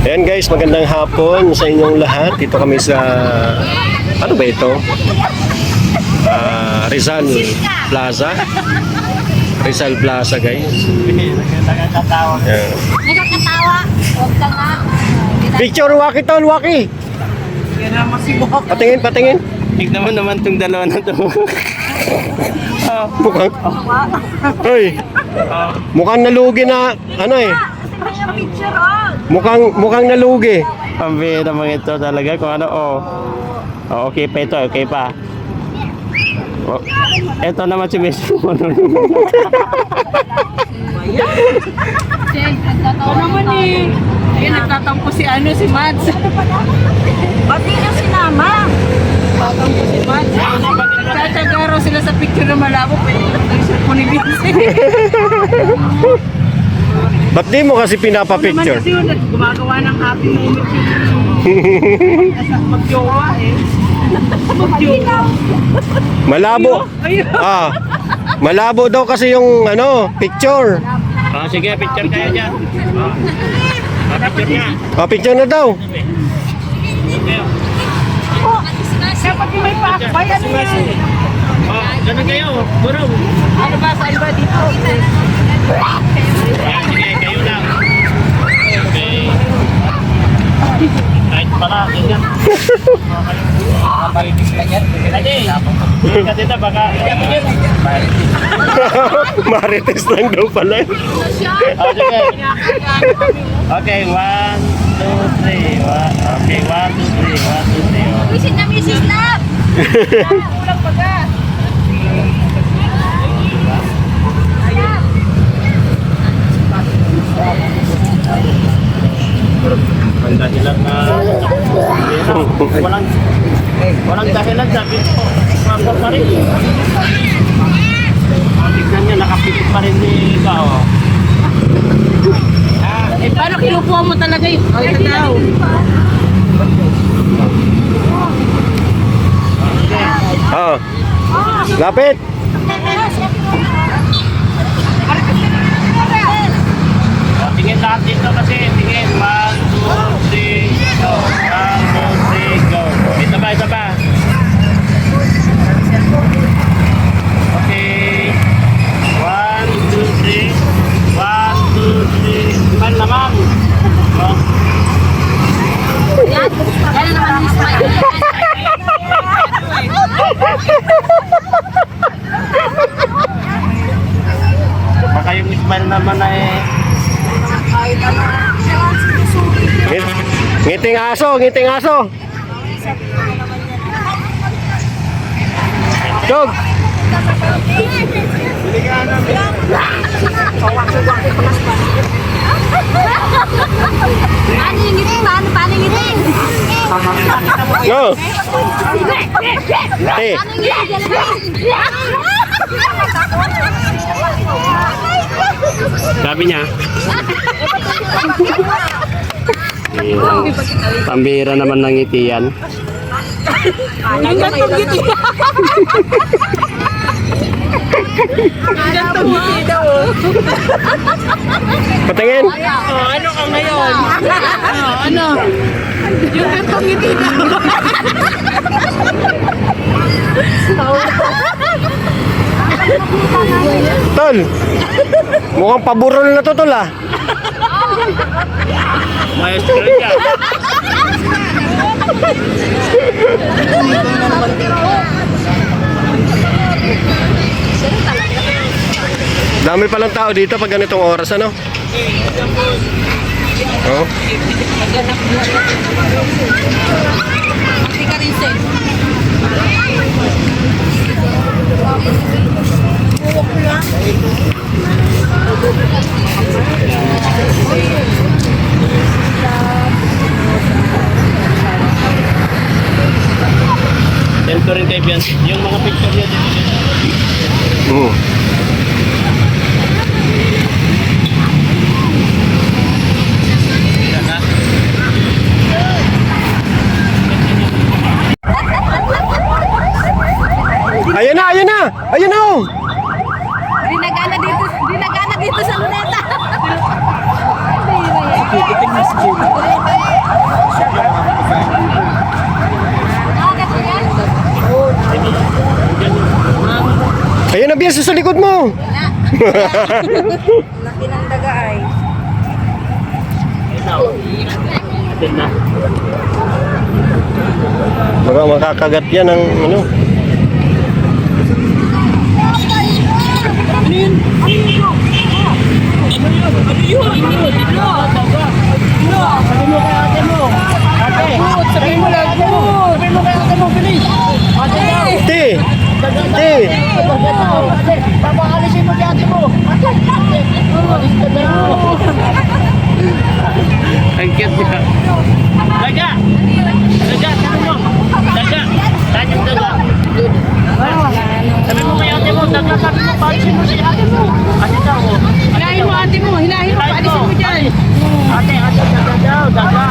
Ayan guys, magandang hapon sa inyong lahat. Dito kami sa, ano ba ito? Rizal Plaza. Rizal Plaza guys. Nakakatawa. Ayan. Nakakatawa. Huwag ka nga. Picture, Waki tol, Waki. Yan na masibok. Patingin, patingin. Tignan mo naman itong dalawa na ito. Mukhang, Hoy, mukhang nalugi na, ano eh. Picture on. Mukhang nalugi. Pambira naman ito talaga. Kung ano, oh, okay pa ito, okay pa. Oh, ito naman si Messi. Nagtatawa naman eh. Ayun, nagtatampo si Mads. Ba't niyo sinama? Nagtatampo si Mads. Nagtatagaro sila sa picture na malabo. Pwede lang cellphone ni Vince. Ba't di mo kasi pinapa-picture? Kasi yun, gumagawa ng happy moment yung magjowa eh. Magjowa. Malabo. Ayun. Malabo daw kasi yung ano, picture. Sige, picture kayo dyan. Picture nga. Picture na daw. Dapat yung may pakbay, ano yan? Ganun kayo, buraw. Ano ba, saan ba dito? Sige, kayo lang. Okay. Kahit pala, ganyan. Kaparinig lang yan. Kasi dito, baka... Marites lang daw pala. Sige. Okay, 1, 2, 3. Okay, 1, 2, 3. Misis na, misis na! Ulang paga! Ang dahilan na walang dahilan sabi ko mabot pa rin tignan niya nakapikit pa rin ni Bao. Eh, paano kinukuha mo talaga yun? Ay, ito daw. Lapit. Tingin lahat dito kasi tingin 1, 2, 3, go 1, 2, 3, go isa pa okay 1, 2, 3 1, 2, 3 man naman go. Yan. Yan naman yung smile. Baka yung smile naman ay Ngiting aso, ngiting aso. Dog. Paano yung ngiting? Paano yung ngiting? Go. Hey. Paano yung ngiting? sabi niya pambira naman ng ngiti yan. Ang gantong ngiti. Ang gantong ngiti daw. Patingin. Ano ka ngayon? Ano? Yung gantong ngiti daw. Tol. Mukhang paborol na to, tol ah. Maestro niya. Dami palang tao dito pag ganitong oras, ano? Oh. Hindi ka rin safe. Sento rin kay Bian. Yung mga picture niya dito. Ayun na, ayun na! Ayun na! Oh. Dinagana dito sa luneta. Tikiting na si Jimmy. likod mo. Laki ng daga ay. Atin na. Baka makakagat yan ng ano. Sabihin mo lang ate mo. Sabihin mo kay ate mo, bilis. Ate daw. Te! Te! Papakalisin mo si ate mo. Ang cute niya. Daga! Daga, sabi mo. Daga. Tanyang daga. Sabi mo kay ate mo, daga, sabi mo, paalisin mo si ate mo. Ate daw. Hilahin mo ate mo, hilahin mo, paalisin mo dyan. Ate, daga daw, daga.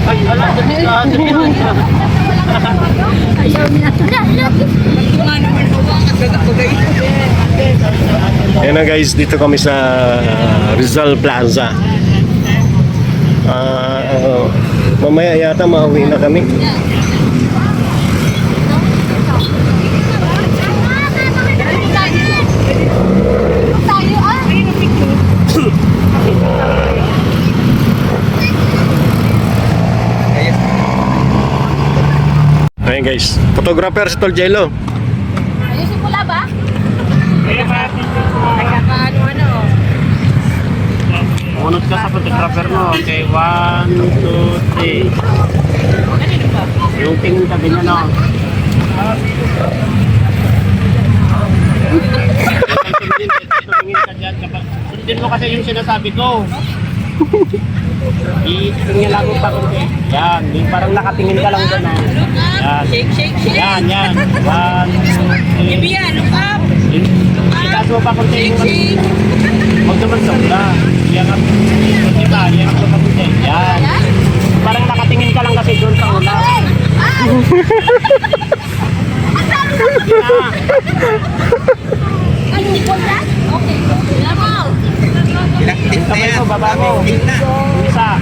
Ay, wala, dami ka. Ayaw niya. Ayan na guys, dito kami sa Rizal Plaza. Mamaya yata mauwi na kami. Ayan guys, photographer si Tol Jello. Ayusin pula ba? Ano? Unod ka sa photographer mo. Okay, 1, 2, 3. Yung tingin tabi niya, no? Tumingin ka dyan. Sundin mo kasi yung sinasabi ko. Itingin lang mo pa kunti. Yan, yung parang nakatingin ka lang doon. No? Yan. Shake. Yan. 1, 2, 3. Ibiyan, look up. Itaas mo pa kunti yung huwag naman sobra. Yan ang diba? Yan ang pa kunti. Yan. Parang nakatingin ka lang kasi doon sa una. Okay. Kamay mo, baba mo. Yung isa.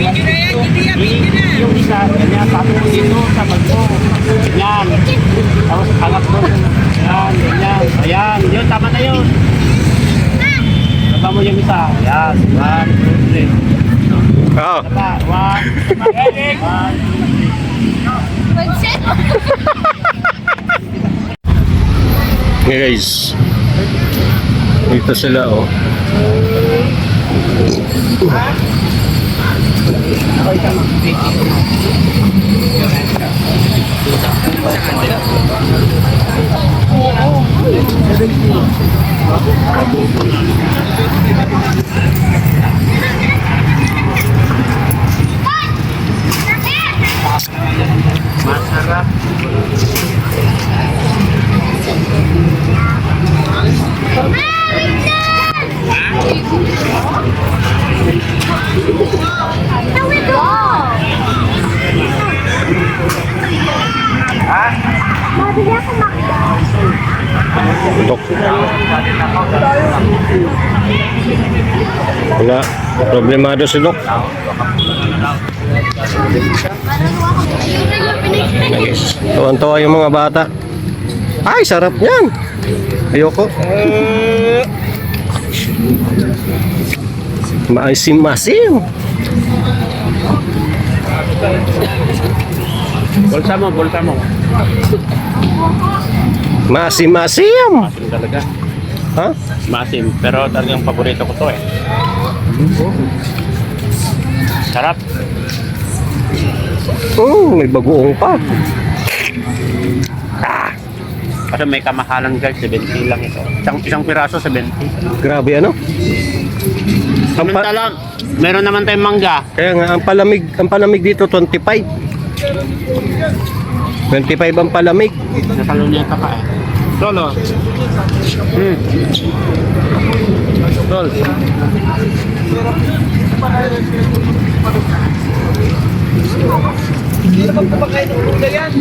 Video na yan, video na. Yung isa, ganyan, sabi mo dito sa bag mo. Ganyan. Tapos angat mo. Yan, ganyan. Ayan, yun, tama na yun. Baba mo yung isa. Ayan, 1, 2, 3. Oo. Baba, 1, 1. Okay guys. Dito sila oh. Masarap. Dok. Wala. Problemado si Dok. Guys, tuwan-tuwa yung mga bata. Ay, sarap yan. Ayoko. Maasim-masim. Bulsa mo. Maasim-masim. Masim talaga. Ha? Masim, pero talagang paborito ko to eh. Sarap. May bagoong pa. Kasi may kamahalan guys, 70 lang ito. Isang piraso, 70. Grabe ano? Samantala, meron naman tayong mangga. Kaya nga ang palamig dito 25. 25 ang palamig. Nasa luneta pa eh. Solo. Tol. Hindi naman kumakain ng burga yan.